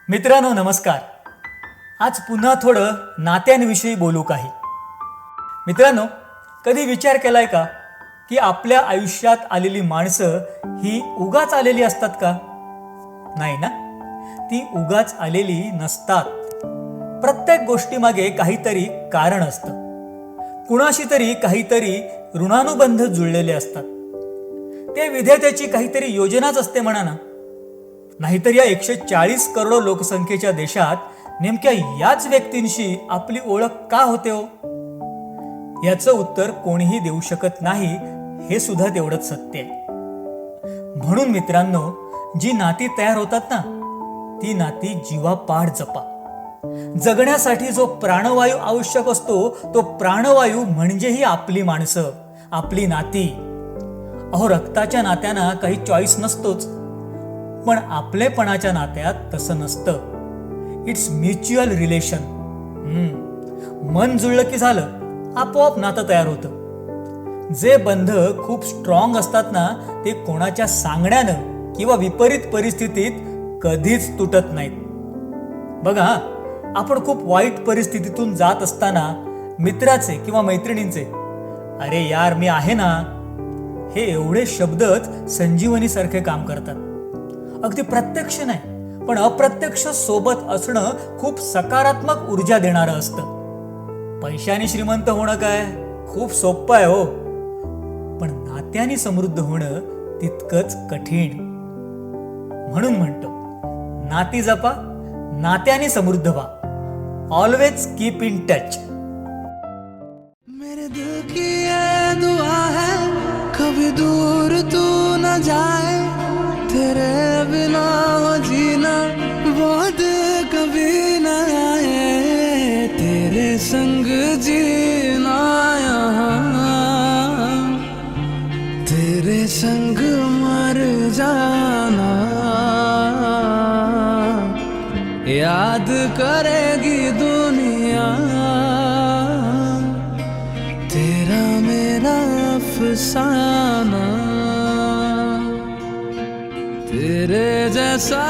मित्रांनो नमस्कार. आज पुन्हा थोडं नात्यांविषयी बोलू काही. मित्रांनो, कधी विचार केलाय का की आपल्या आयुष्यात आलेली माणसं ही उगाच आलेली असतात का? नाही ना, ती उगाच आलेली नसतात. प्रत्येक गोष्टीमागे काहीतरी कारण असतं. कुणाशी तरी काहीतरी ऋणानुबंध जुळलेले असतात. ते विधात्याची काहीतरी योजनाच असते म्हणा ना. नाहीतर या 140 करोड लोकसंख्येच्या देशात नेमक्या याच व्यक्तींशी आपली ओळख का होते हो? याचं उत्तर कोणीही देऊ शकत नाही, हे सुद्धा तेवढंच सत्य आहे. म्हणून मित्रांनो, जी नाती तयार होतात ना, ती नाती जीवापाड जपा. जगण्यासाठी जो प्राणवायू आवश्यक असतो, तो प्राणवायू म्हणजेही आपली माणसं, आपली नाती. अहो, रक्ताच्या नात्यांना काही चॉईस नसतोच, पण आपलेपणाच्या नात्यात तसं नसतं. It's mutual relation. मन जुळलं की झालं, आपोआप नातं तयार होतं. जे बंध खूप स्ट्रॉंग असतात ना, ते कोणाच्या सांगण्यानं किंवा विपरीत परिस्थितीत कधीच तुटत नाहीत. बघा, आपण खूप वाईट परिस्थितीतून जात असताना मित्राचे किंवा मैत्रिणींचे "अरे यार, मी आहे ना", हे एवढे शब्दच संजीवनीसारखे काम करतात. अगदी प्रत्यक्ष नाही, पण अप्रत्यक्ष सोबत असणं खूप सकारात्मक ऊर्जा देणारं असतं. पैशाने श्रीमंत होणं काय खूप सोपं आहे हो, पण नात्याने समृद्ध होणं तितकंच कठीण. म्हणून म्हणतो, नाती जपा, नात्याने समृद्ध व्हा. Always keep in touch. मेरे दिल की ये दुआ है, कभी दूर तू न जाए, तेरे बिना हो जीना बहुत कभी न आए, तेरे संग जीना यहाँ, तेरे संग मर जाना, याद करेगी दुनिया तेरा मेरा अफसाना, तेरे जैसा